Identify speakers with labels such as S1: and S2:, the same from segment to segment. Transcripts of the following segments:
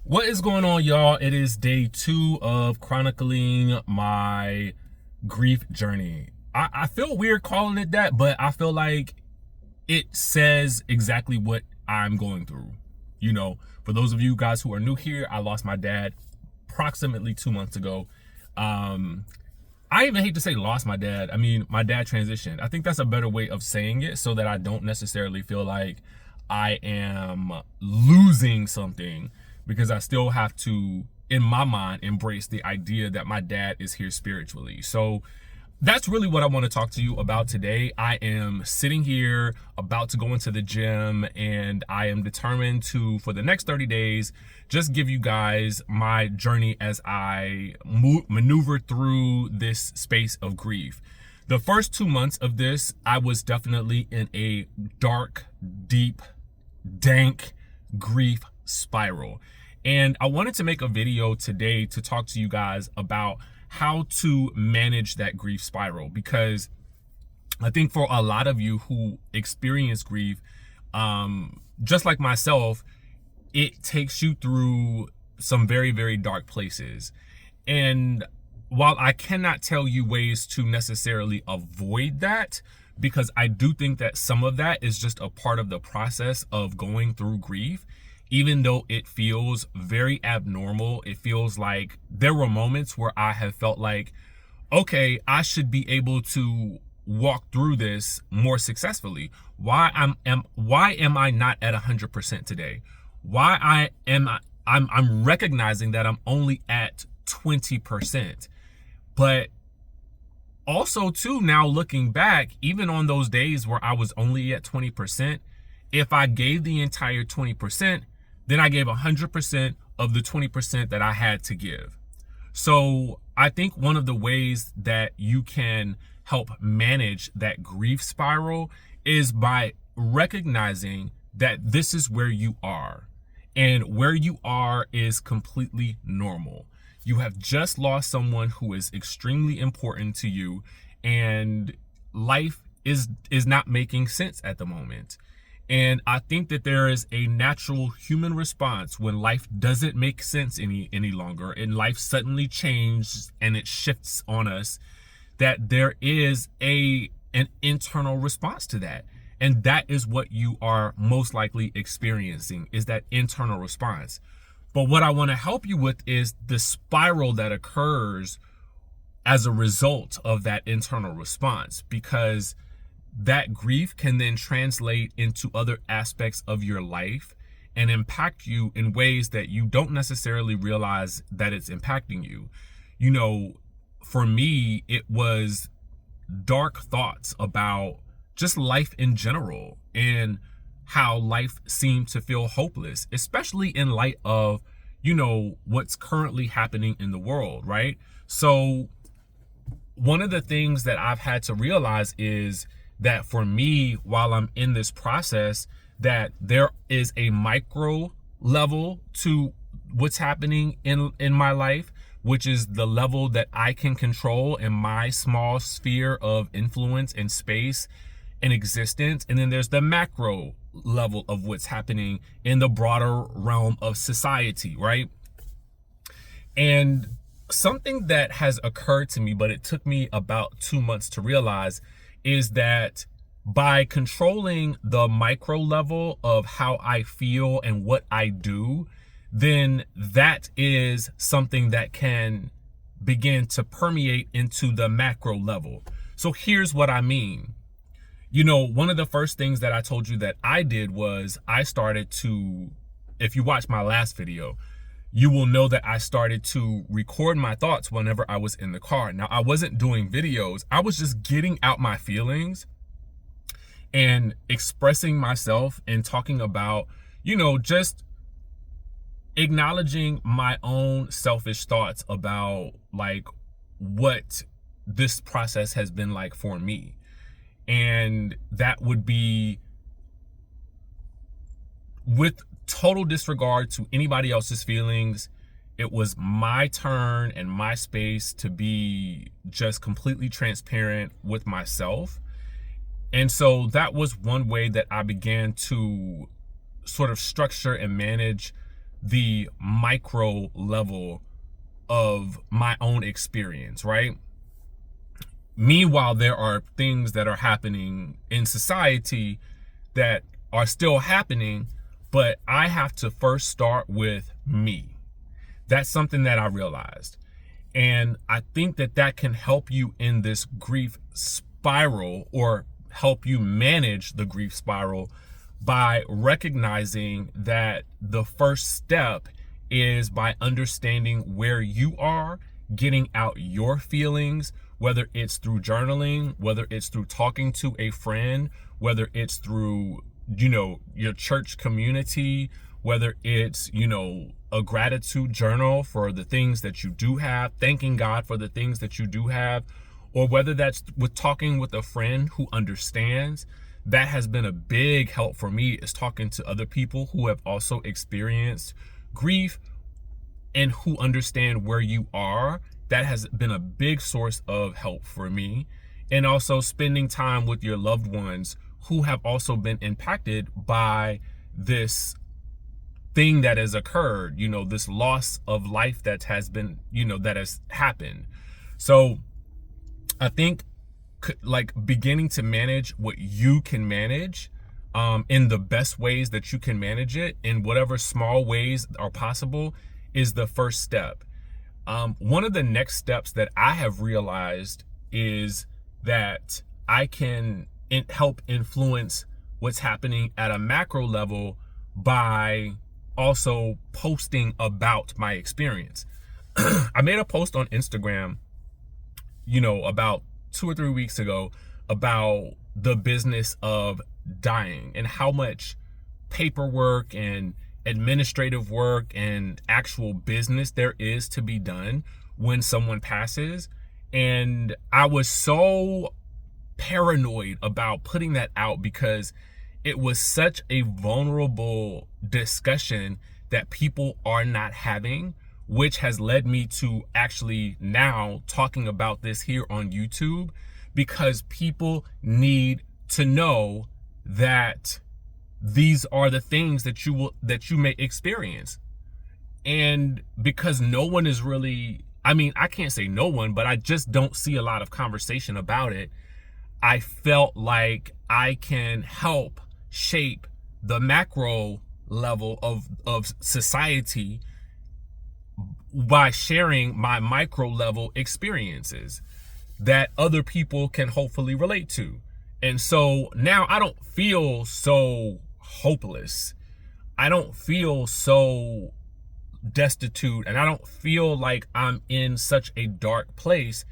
S1: What is going on, y'all? It is day 2 of chronicling my grief journey. I feel weird calling it that, but I feel like it says exactly what I'm going through. For those of you guys who are new here, I lost my dad approximately 2 months ago. I even hate to say lost my dad. I mean, my dad transitioned. I think that's a better way of saying it so that I don't necessarily feel like I am losing something, because I still have to, in my mind, embrace the idea that my dad is here spiritually. So that's really what I want to talk to you about today. I am sitting here about to go into the gym, and I am determined to, for the next 30 days, just give you guys my journey as I maneuver through this space of grief. The first 2 months of this, I was definitely in a dark, deep, dank grief spiral. And I wanted to make a video today to talk to you guys about how to manage that grief spiral, because I think for a lot of you who experience grief, just like myself, it takes you through some very, very dark places. And while I cannot tell you ways to necessarily avoid that, because I do think that some of that is just a part of the process of going through grief, even though it feels very abnormal, it feels like there were moments where I have felt like, okay, I should be able to walk through this more successfully. Why am I not at 100% today? I'm recognizing that I'm only at 20%. But also too, now looking back, even on those days where I was only at 20%, if I gave the entire 20%, then I gave 100% of the 20% that I had to give. So I think one of the ways that you can help manage that grief spiral is by recognizing that this is where you are, and where you are is completely normal. You have just lost someone who is extremely important to you, and life is not making sense at the moment. And I think that there is a natural human response when life doesn't make sense any longer, and life suddenly changes and it shifts on us, that there is an internal response to that. And that is what you are most likely experiencing, is that internal response. But what I want to help you with is the spiral that occurs as a result of that internal response, because that grief can then translate into other aspects of your life and impact you in ways that you don't necessarily realize that it's impacting you. For me, it was dark thoughts about just life in general, and how life seemed to feel hopeless, especially in light of, what's currently happening in the world, right? So one of the things that I've had to realize is that for me, while I'm in this process, that there is a micro level to what's happening in my life, which is the level that I can control in my small sphere of influence and space and existence. And then there's the macro level of what's happening in the broader realm of society, right? And something that has occurred to me, but it took me about 2 months to realize, is that by controlling the micro level of how I feel and what I do, then that is something that can begin to permeate into the macro level. So here's what I mean. One of the first things that I told you that I did was I started to, if you watch my last video, you will know that I started to record my thoughts whenever I was in the car. Now, I wasn't doing videos. I was just getting out my feelings and expressing myself and talking about, just acknowledging my own selfish thoughts about like what this process has been like for me. And that would be with total disregard to anybody else's feelings. It was my turn and my space to be just completely transparent with myself. And so that was one way that I began to sort of structure and manage the micro level of my own experience, right? Meanwhile, there are things that are happening in society that are still happening, but I have to first start with me. That's something that I realized. And I think that that can help you in this grief spiral, or help you manage the grief spiral, by recognizing that the first step is by understanding where you are, getting out your feelings, whether it's through journaling, whether it's through talking to a friend, whether it's through, your church community, whether it's, a gratitude journal for the things that you do have, thanking God for the things that you do have, or whether that's with talking with a friend who understands. That has been a big help for me, is talking to other people who have also experienced grief and who understand where you are. That has been a big source of help for me. And also spending time with your loved ones who have also been impacted by this thing that has occurred, this loss of life that has been, that has happened. So I think like beginning to manage what you can manage in the best ways that you can manage it, in whatever small ways are possible, is the first step. One of the next steps that I have realized is that I can help influence what's happening at a macro level by also posting about my experience. I made a post on Instagram, about 2 or 3 weeks ago, about the business of dying and how much paperwork and administrative work and actual business there is to be done when someone passes. And I was so paranoid about putting that out because it was such a vulnerable discussion that people are not having, which has led me to actually now talking about this here on YouTube, because people need to know that these are the things that you may experience. And because no one is really, I can't say no one, but I just don't see a lot of conversation about it. I felt like I can help shape the macro level of society by sharing my micro level experiences that other people can hopefully relate to. And so now I don't feel so hopeless. I don't feel so destitute, and I don't feel like I'm in such a dark place,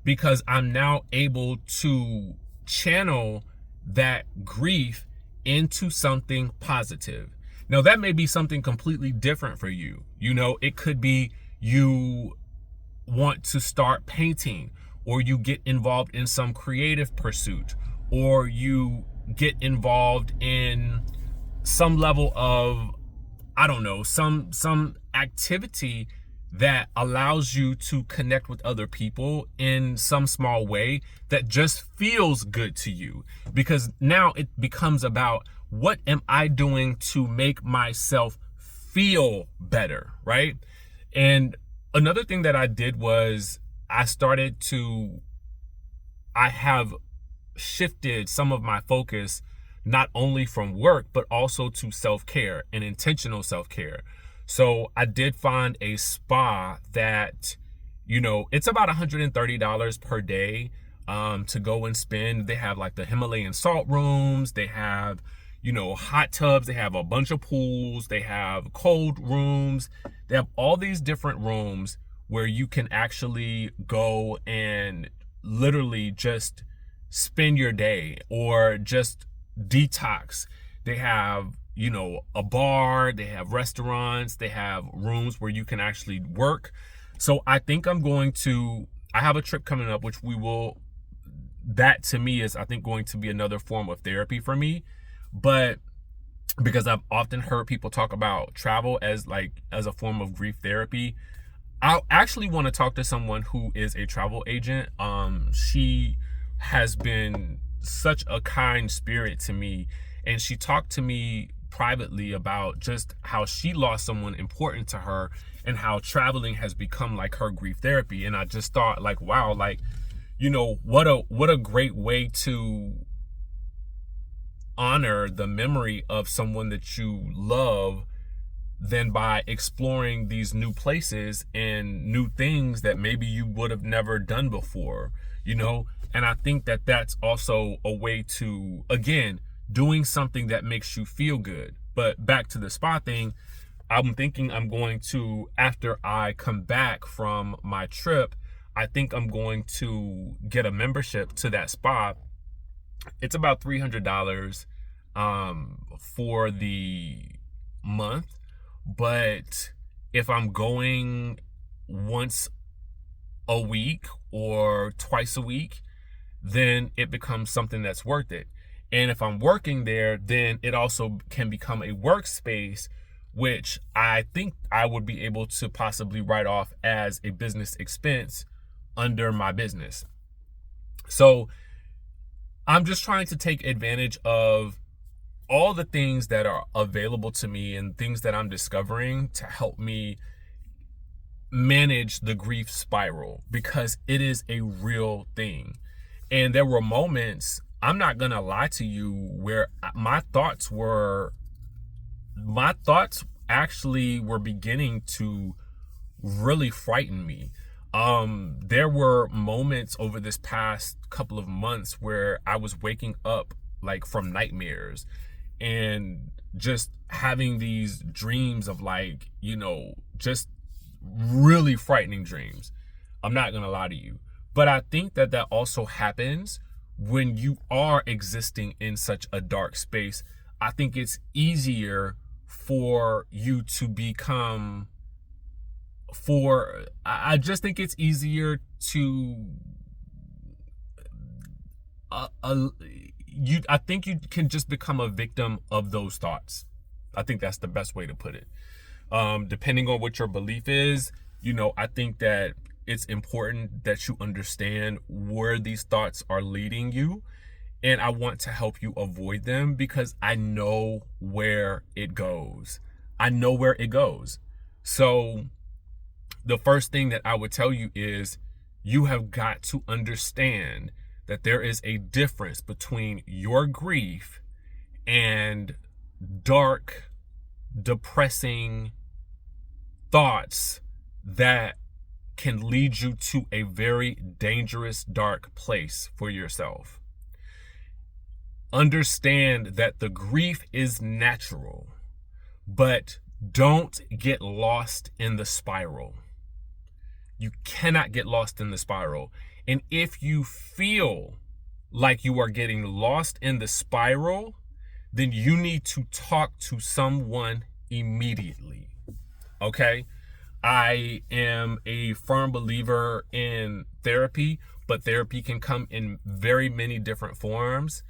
S1: because I'm now able to channel that grief into something positive. Now, that may be something completely different for you. It could be you want to start painting, or you get involved in some creative pursuit, or you get involved in some level of, some activity that allows you to connect with other people in some small way that just feels good to you. Because now it becomes about, what am I doing to make myself feel better, right? And another thing that I did was I have shifted some of my focus, not only from work, but also to self-care and intentional self-care. So I did find a spa that, it's about $130 per day to go and spend. They have like the Himalayan salt rooms. They have, hot tubs. They have a bunch of pools. They have cold rooms. They have all these different rooms where you can actually go and literally just spend your day or just detox. They have, a bar, they have restaurants, they have rooms where you can actually work. So I think I have a trip coming up, which that to me is, I think, going to be another form of therapy for me. But because I've often heard people talk about travel as a form of grief therapy, I actually want to talk to someone who is a travel agent. She has been such a kind spirit to me, and she talked to me privately about just how she lost someone important to her and how traveling has become like her grief therapy. And I just thought, like, wow, like, you know, what a great way to honor the memory of someone that you love than by exploring these new places and new things that maybe you would have never done before, you know? And I think that that's also a way to, again, doing something that makes you feel good. But back to the spa thing, I'm thinking I'm going to, after I come back from my trip, I think I'm going to get a membership to that spa. It's about $300 for the month. But if I'm going once a week or twice a week, then it becomes something that's worth it. And if I'm working there, then it also can become a workspace, which I think I would be able to possibly write off as a business expense under my business. So I'm just trying to take advantage of all the things that are available to me and things that I'm discovering to help me manage the grief spiral, because it is a real thing. And there were moments, I'm not gonna lie to you, where my thoughts actually were beginning to really frighten me. There were moments over this past couple of months where I was waking up like from nightmares and just having these dreams of, like, you know, just really frightening dreams. I'm not gonna lie to you. But I think that that also happens when you are existing in such a dark space. I think it's easier for you to become, I just think it's easier to, I think you can just become a victim of those thoughts. I think that's the best way to put it. Depending on what your belief is, you know, I think that it's important that you understand where these thoughts are leading you. And I want to help you avoid them because I know where it goes. I know where it goes. So the first thing that I would tell you is you have got to understand that there is a difference between your grief and dark, depressing thoughts that can lead you to a very dangerous, dark place for yourself. Understand that the grief is natural, but don't get lost in the spiral. You cannot get lost in the spiral. And if you feel like you are getting lost in the spiral, then you need to talk to someone immediately. Okay? I am a firm believer in therapy, but therapy can come in very many different forms.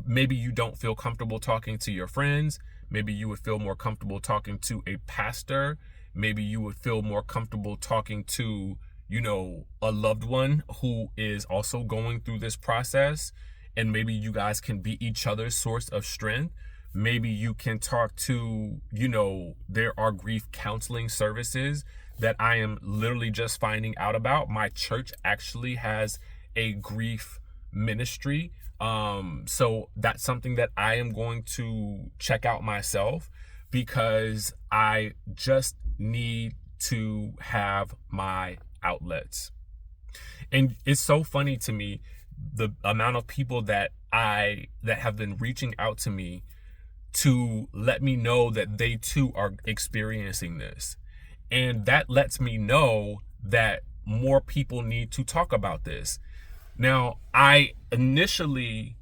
S1: Maybe you don't feel comfortable talking to your friends. Maybe you would feel more comfortable talking to a pastor. Maybe you would feel more comfortable talking to, you know, a loved one who is also going through this process. And maybe you guys can be each other's source of strength. Maybe you can talk to, you know, there are grief counseling services that I am literally just finding out about. My church actually has a grief ministry. So that's something that I am going to check out myself, because I just need to have my outlets. And it's so funny to me, the amount of people that have been reaching out to me to let me know that they too are experiencing this. And that lets me know that more people need to talk about this. Now, I initially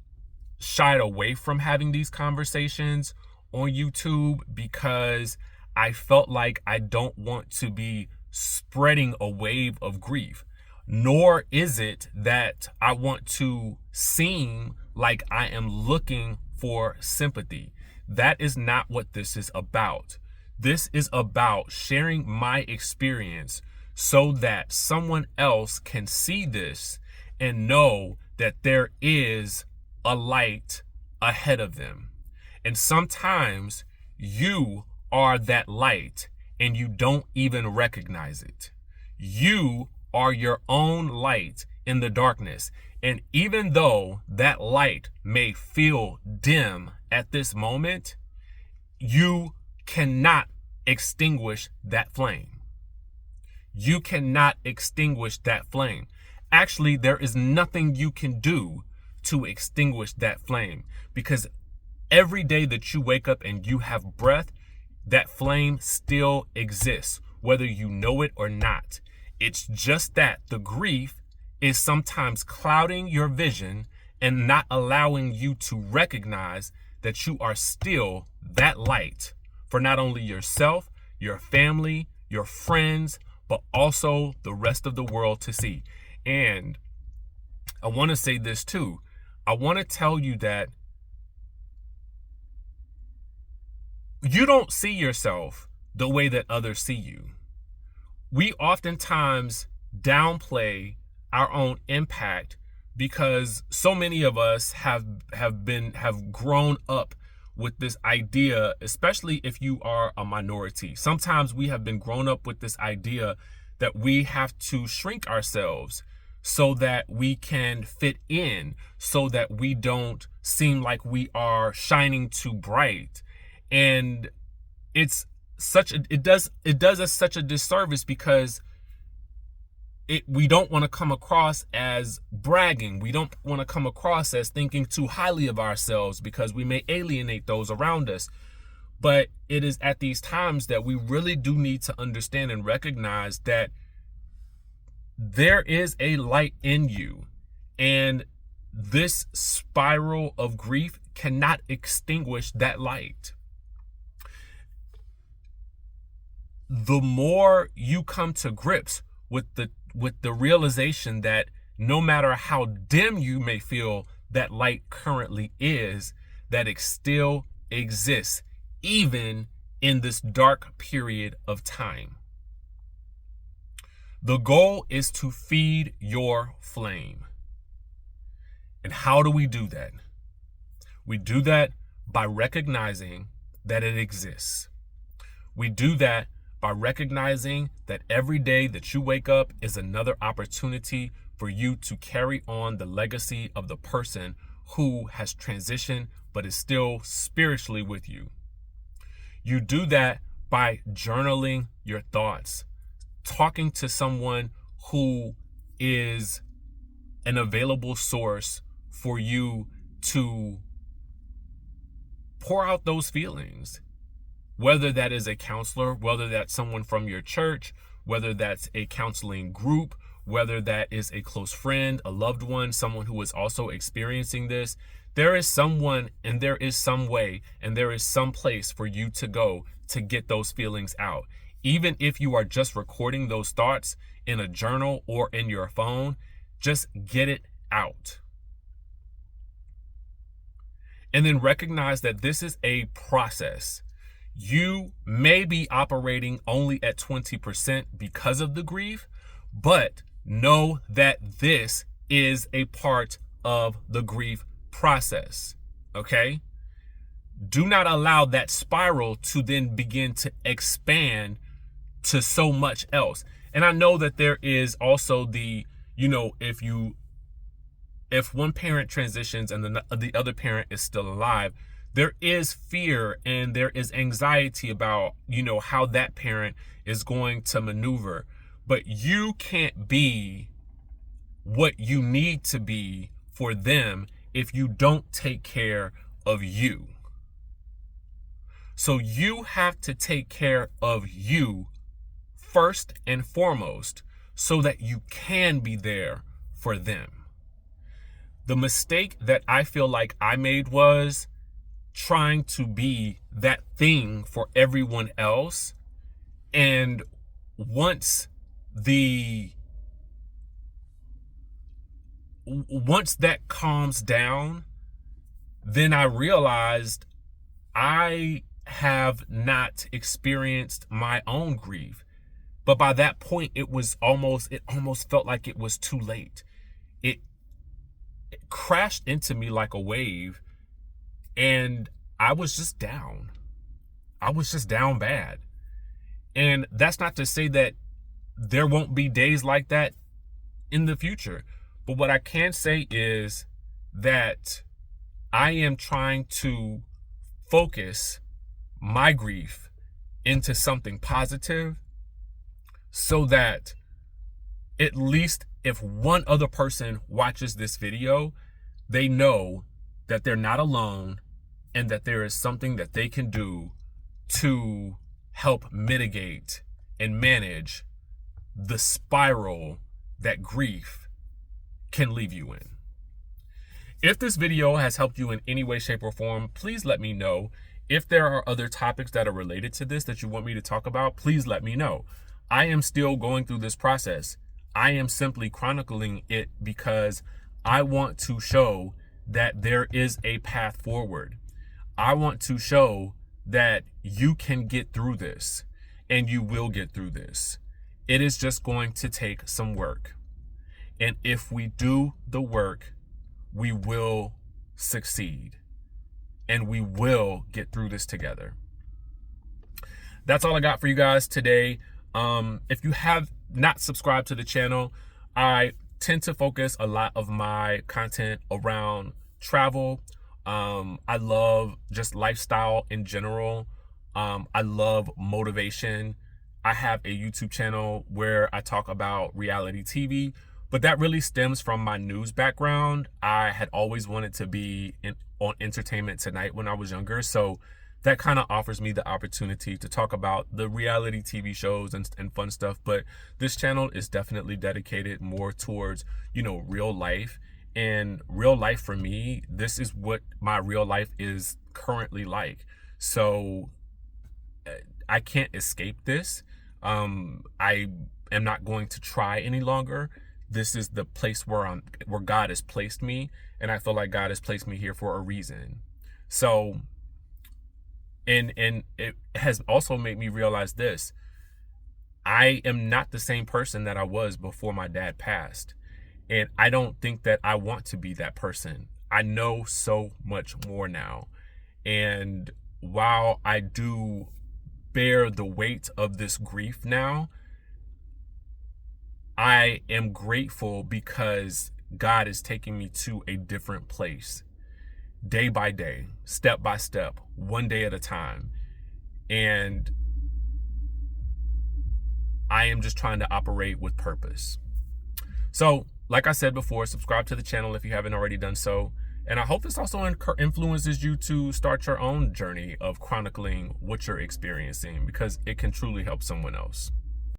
S1: shied away from having these conversations on YouTube because I felt like I don't want to be spreading a wave of grief. Nor is it that I want to seem like I am looking for sympathy. That is not what this is about. This is about sharing my experience so that someone else can see this and know that there is a light ahead of them. And sometimes you are that light and you don't even recognize it. You are your own light in the darkness. And even though that light may feel dim at this moment, you cannot extinguish that flame. You cannot extinguish that flame. Actually, there is nothing you can do to extinguish that flame, because every day that you wake up and you have breath, that flame still exists, whether you know it or not. It's just that the grief is sometimes clouding your vision and not allowing you to recognize that you are still that light for not only yourself, your family, your friends, but also the rest of the world to see. And I want to say this too. I want to tell you that you don't see yourself the way that others see you. We oftentimes downplay our own impact because so many of us have grown up with this idea, especially if you are a minority. Sometimes we have been grown up with this idea that we have to shrink ourselves so that we can fit in, so that we don't seem like we are shining too bright. And it does us such a disservice because we don't want to come across as bragging. We don't want to come across as thinking too highly of ourselves because we may alienate those around us. But it is at these times that we really do need to understand and recognize that there is a light in you, and this spiral of grief cannot extinguish that light. The more you come to grips with the realization that no matter how dim you may feel that light currently is, that it still exists even in this dark period of time. The goal is to feed your flame. And how do we do that? We do that by recognizing that it exists. We do that by recognizing that every day that you wake up is another opportunity for you to carry on the legacy of the person who has transitioned but is still spiritually with you. You do that by journaling your thoughts, talking to someone who is an available source for you to pour out those feelings. Whether that is a counselor, whether that's someone from your church, whether that's a counseling group, whether that is a close friend, a loved one, someone who is also experiencing this, there is someone and there is some way and there is some place for you to go to get those feelings out. Even if you are just recording those thoughts in a journal or in your phone, just get it out. And then recognize that this is a process. You may be operating only at 20% because of the grief, but know that this is a part of the grief process, okay? Do not allow that spiral to then begin to expand to so much else. And I know that there is also the, if one parent transitions and the other parent is still alive, there is fear and there is anxiety about, how that parent is going to maneuver. But you can't be what you need to be for them if you don't take care of you. So you have to take care of you first and foremost so that you can be there for them. The mistake that I feel like I made was trying to be that thing for everyone else. And once that calms down, then I realized I have not experienced my own grief. But by that point, it almost felt like it was too late. It crashed into me like a wave, and I was just down. I was just down bad. And that's not to say that there won't be days like that in the future. But what I can say is that I am trying to focus my grief into something positive, so that at least if one other person watches this video, they know that they're not alone and that there is something that they can do to help mitigate and manage the spiral that grief can leave you in. If this video has helped you in any way, shape, or form, please let me know. If there are other topics that are related to this that you want me to talk about, please let me know. I am still going through this process. I am simply chronicling it because I want to show that there is a path forward. I want to show that you can get through this, and you will get through this. It is just going to take some work. And if we do the work, we will succeed, and we will get through this together. That's all I got for you guys today. If you have not subscribed to the channel, I tend to focus a lot of my content around travel. I love just lifestyle in general. I love motivation. I have a YouTube channel where I talk about reality TV, but that really stems from my news background. I had always wanted to be on Entertainment Tonight when I was younger, so that kind of offers me the opportunity to talk about the reality TV shows and fun stuff. But this channel is definitely dedicated more towards, real life. And real life for me, this is what my real life is currently like. So I can't escape this. I am not going to try any longer. This is the place where God has placed me, and I feel like God has placed me here for a reason. So, and it has also made me realize this: I am not the same person that I was before my dad passed, and I don't think that I want to be that person. I know so much more now, and while I do bear the weight of this grief now, I am grateful because God is taking me to a different place, day by day, step by step, one day at a time. And I am just trying to operate with purpose. So, like I said before, subscribe to the channel if you haven't already done so. And I hope this also influences you to start your own journey of chronicling what you're experiencing, because it can truly help someone else.